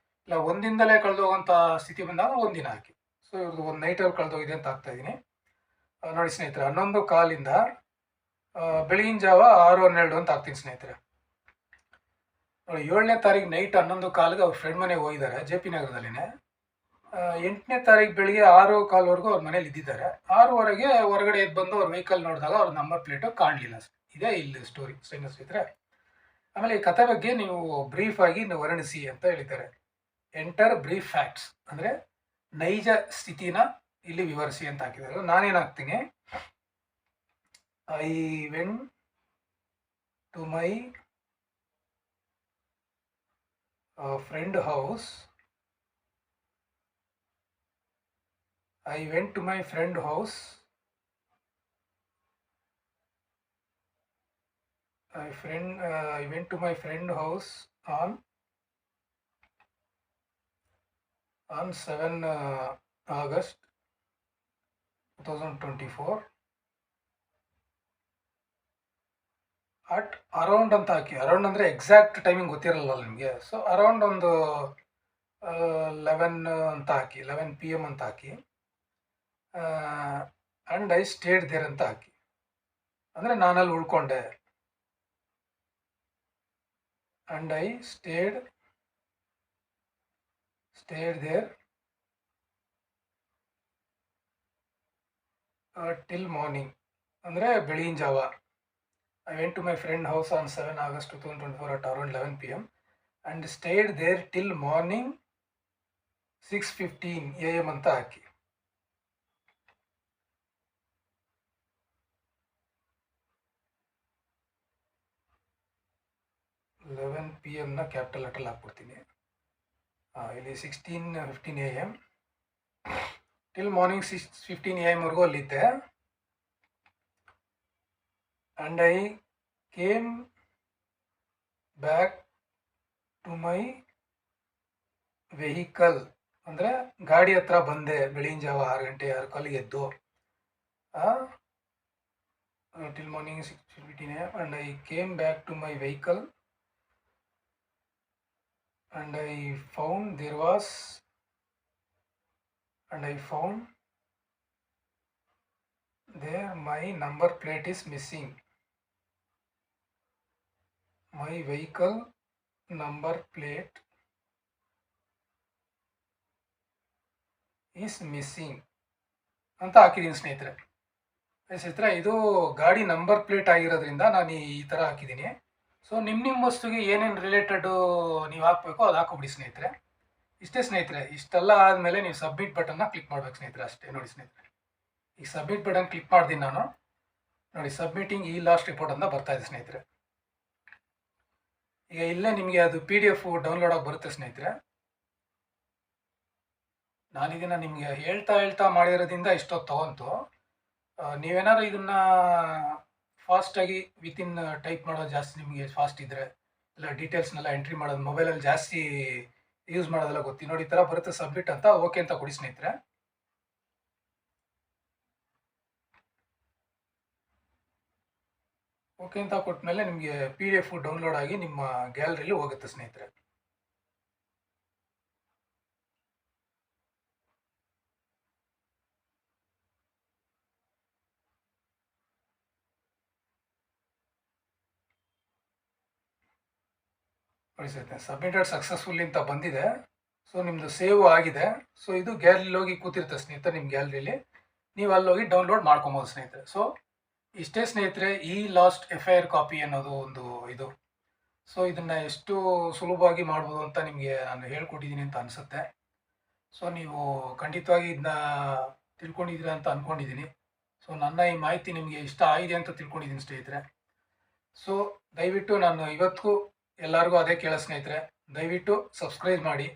ಇಲ್ಲ ಒಂದಿನದಲ್ಲೇ ಕಳೆದೋಗುವಂಥ ಸ್ಥಿತಿ ಬಂದಾಗ ಒಂದಿನ ಹಾಕಿ. ಸೊ ಇವ್ರದ್ದು ಒಂದು ನೈಟಲ್ಲಿ ಕಳೆದೋಗಿದೆ ಅಂತ ಹಾಕ್ತಾ ಇದ್ದೀನಿ. ನೋಡಿ ಸ್ನೇಹಿತರೆ, 11 ಕಾಲಿಂದ ಬೆಳಗಿನ ಜಾವ 6:12 ಅಂತ ಹಾಕ್ತೀನಿ ಸ್ನೇಹಿತರೆ. 7ನೇ ತಾರೀಕು ನೈಟ್ 11:15ಗೆ ಅವ್ರ ಫ್ರೆಂಡ್ ಮನೆಗೆ ಹೋಗಿದ್ದಾರೆ, ಜೆ ಪಿ ನಗರದಲ್ಲಿನೇ. 8ನೇ ತಾರೀಕು ಬೆಳಿಗ್ಗೆ 6:15ವರೆಗೂ ಅವ್ರ ಮನೇಲಿ ಇದ್ದಿದ್ದಾರೆ. 6:15ಗೆ ಹೊರಗಡೆ ಎದ್ದು ಬಂದು ಅವ್ರ ವೆಹಿಕಲ್ ನೋಡಿದಾಗ ಅವ್ರ ನಂಬರ್ ಪ್ಲೇಟು ಕಾಣಲಿಲ್ಲ. ಇದೇ ಇಲ್ಲಿ ಸ್ಟೋರಿ ಸ್ನೇಹಿತರೆ. ಆಮೇಲೆ ಈ ಕಥೆ ಬಗ್ಗೆ ನೀವು ಬ್ರೀಫ್ ಆಗಿ ನೀವು ವರ್ಣಿಸಿ ಅಂತ ಹೇಳಿದ್ದಾರೆ. ಎಂಟರ್ ಬ್ರೀಫ್ ಫ್ಯಾಕ್ಟ್ಸ್ ಅಂದರೆ ನೈಜ ಸ್ಥಿತಿನ ಇಲ್ಲಿ ವಿವರಿಸಿ ಅಂತ ಹಾಕಿದ್ದಾರೆ. ನಾನೇನು ಹಾಕ್ತೀನಿ, I went to my friend house. I went to my friend house. I went to my friend house on 7 August 2024 at around ಅಂತ ಹಾಕಿ. ಅರೌಂಡ್ ಅಂದರೆ ಎಕ್ಸಾಕ್ಟ್ ಟೈಮಿಂಗ್ ಗೊತ್ತಿರಲ್ಲ ನಿಮಗೆ. ಸೊ ಅರೌಂಡ್ ಒಂದು 11 ಅಂತ ಹಾಕಿ, 11 PM ಅಂತ ಹಾಕಿ. ಆ್ಯಂಡ್ ಐ ಸ್ಟೇಡ್ ದೇರ್ ಅಂತ ಹಾಕಿ, ಅಂದರೆ ನಾನಲ್ಲಿ ಉಳ್ಕೊಂಡೆ. And I stayed there till morning, ಅಂದರೆ ಬೆಳಗಿನ ಜಾವ. I went to my friend house on 7 August 2024 at around 11 PM and stayed there till morning 6:15 AM ಅಂತ ಹಾಕಿ. PM ನ ಕ್ಯಾಪಿಟಲ್ ಲೆಟರ್ ಹಾಕ್ಬಿಡ್ತೀನಿ. ಇಲ್ಲಿ 16:15 AM ಟಿಲ್ ಮಾರ್ನಿಂಗ್ 6:15 AM ವರೆಗೂ ಅಲ್ಲಿದ್ದೆ. And I came back to my vehicle, ಅಂದರೆ ಗಾಡಿ ಹತ್ರ ಬಂದೆ ಬೆಳಗಿನ ಜಾವ 6 ಗಂಟೆ 6 ಎದ್ದು. Till morning 6:15 AM and I came back to my vehicle and I found there my number plate is missing. My vehicle number plate is missing ಅಂತ ಹಾಕಿದ್ದೀನಿ ಸ್ನೇಹಿತರೆ. ಇದು ಗಾಡಿ ನಂಬರ್ ಪ್ಲೇಟ್ ಆಗಿರೋದ್ರಿಂದ ನಾನು ಈ ಥರ ಹಾಕಿದ್ದೀನಿ. ಸೊ ನಿಮ್ಮ ವಸ್ತುಗೆ ಏನೇನು ರಿಲೇಟೆಡು ನೀವು ಹಾಕಬೇಕು ಅದು ಹಾಕೋಬಿಡಿ ಸ್ನೇಹಿತರೆ. ಇಷ್ಟೇ ಸ್ನೇಹಿತರೆ. ಇಷ್ಟೆಲ್ಲ ಆದಮೇಲೆ ನೀವು ಸಬ್ಮಿಟ್ ಬಟನ್ನ ಕ್ಲಿಕ್ ಮಾಡ್ಬೇಕು ಸ್ನೇಹಿತರೆ. ಅಷ್ಟೇ ನೋಡಿ ಸ್ನೇಹಿತರೆ. ಈಗ ಸಬ್ಮಿಟ್ ಬಟನ್ ಕ್ಲಿಕ್ ಮಾಡ್ತೀನಿ ನಾನು. ನೋಡಿ, ಸಬ್ಮಿಟಿಂಗ್ ಈ ಲಾಸ್ಟ್ ರಿಪೋರ್ಟ್ ಅಂತ ಬರ್ತಾ ಇದೆ ಸ್ನೇಹಿತರೆ. ಈಗ ಇಲ್ಲೇ ನಿಮಗೆ ಅದು PDF ಡೌನ್ಲೋಡ್ ಆಗಿ ಬರುತ್ತೆ ಸ್ನೇಹಿತರೆ. ನಾನಿದನ್ನು ನಿಮಗೆ ಹೇಳ್ತಾ ಮಾಡಿರೋದ್ರಿಂದ ಇಷ್ಟೊತ್ತು ತಗೊಂತು. ನೀವೇನಾದ್ರು ಇದನ್ನು ಫಾಸ್ಟಾಗಿ ವಿತಿನ್ ಟೈಪ್ ಮಾಡೋದು ಜಾಸ್ತಿ ನಿಮಗೆ ಫಾಸ್ಟ್ ಇದ್ದರೆ, ಇಲ್ಲ ಡೀಟೇಲ್ಸ್ನೆಲ್ಲ ಎಂಟ್ರಿ ಮಾಡೋದು ಮೊಬೈಲಲ್ಲಿ ಜಾಸ್ತಿ ಯೂಸ್ ಮಾಡೋದೆಲ್ಲ ಗೊತ್ತಿ. ನೋಡಿ, ಈ ಥರ ಬರುತ್ತೆ ಸಬ್ಮಿಟ್ ಅಂತ. ಓಕೆ ಅಂತ ಕೊಡಿ ಸ್ನೇಹಿತರೆ. ಓಕೆ ಅಂತ ಕೊಟ್ಟಮೇಲೆ ನಿಮಗೆ PDF ಡೌನ್ಲೋಡ್ ಆಗಿ ನಿಮ್ಮ ಗ್ಯಾಲರಿಲಿ ಹೋಗುತ್ತೆ ಸ್ನೇಹಿತರೆ. ನೋಡಿ ಸ್ನೇಹಿತರೆ, ಸಬ್ಮಿಟೆಡ್ ಸಕ್ಸಸ್ಫುಲ್ಲಿ ಅಂತ ಬಂದಿದೆ. ಸೊ ನಿಮ್ಮದು ಸೇವ್ ಆಗಿದೆ. ಸೊ ಇದು ಗ್ಯಾಲರಿಲಿ ಹೋಗಿ ಕೂತಿರುತ್ತೆ ಸ್ನೇಹಿತರೆ. ನಿಮ್ಮ ಗ್ಯಾಲರಿಲಿ ನೀವು ಅಲ್ಲೋಗಿ ಡೌನ್ಲೋಡ್ ಮಾಡ್ಕೊಬೋದು ಸ್ನೇಹಿತರೆ. ಸೊ ಇಷ್ಟೇ ಸ್ನೇಹಿತರೆ, ಈ ಲಾಸ್ಟ್ FIR ಕಾಪಿ ಅನ್ನೋದು ಒಂದು ಇದು. ಸೊ ಇದನ್ನು ಎಷ್ಟು ಸುಲಭವಾಗಿ ಮಾಡ್ಬೋದು ಅಂತ ನಿಮಗೆ ನಾನು ಹೇಳ್ಕೊಟ್ಟಿದ್ದೀನಿ ಅಂತ ಅನಿಸುತ್ತೆ. ಸೊ ನೀವು ಖಂಡಿತವಾಗಿ ಇದನ್ನ ತಿಳ್ಕೊಂಡಿದ್ದೀರಾ ಅಂತ ಅಂದ್ಕೊಂಡಿದ್ದೀನಿ. ಸೊ ನನ್ನ ಈ ಮಾಹಿತಿ ನಿಮಗೆ ಇಷ್ಟ ಆಗಿದೆ ಅಂತ ತಿಳ್ಕೊಂಡಿದ್ದೀನಿ ಸ್ನೇಹಿತರೆ. ಸೊ ದಯವಿಟ್ಟು ನಾನು ಇವತ್ತಿಗೂ ಎಲ್ಲರಿಗೂ ಅದೇ ಕೇಳೋ ಸ್ನೇಹಿತರೆ, ದಯವಿಟ್ಟು ಸಬ್ಸ್ಕ್ರೈಬ್ ಮಾಡಿ.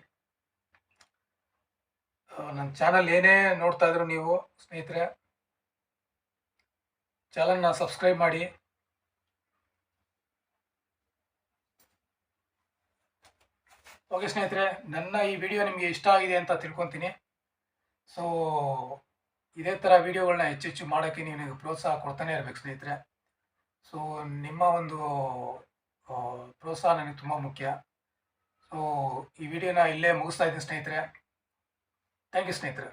ನನ್ನ ಚಾನಲ್ ಏನೇ ನೋಡ್ತಾ ಇದ್ರು ನೀವು ಸ್ನೇಹಿತರೆ, ಚಾನಲ್ನ ಸಬ್ಸ್ಕ್ರೈಬ್ ಮಾಡಿ. ಓಕೆ ಸ್ನೇಹಿತರೆ, ನನ್ನ ಈ ವಿಡಿಯೋ ನಿಮಗೆ ಇಷ್ಟ ಆಗಿದೆ ಅಂತ ತಿಳ್ಕೊತೀನಿ. ಸೊ ಇದೇ ಥರ ವಿಡಿಯೋಗಳನ್ನ ಹೆಚ್ಚೆಚ್ಚು ಮಾಡೋಕ್ಕೆ ನೀವು ನನಗೆ ಪ್ರೋತ್ಸಾಹ ಕೊಡ್ತಾನೆ ಇರಬೇಕು ಸ್ನೇಹಿತರೆ. ಸೊ ನಿಮ್ಮ ಒಂದು ಪ್ರೋತ್ಸಾಹ ನನಗೆ ತುಂಬ ಮುಖ್ಯ. ಸೊ ಈ ವಿಡಿಯೋನ ಇಲ್ಲೇ ಮುಗಿಸ್ತಾ ಇದ್ದೀನಿ ಸ್ನೇಹಿತರೆ. ಥ್ಯಾಂಕ್ ಯು ಸ್ನೇಹಿತರೆ.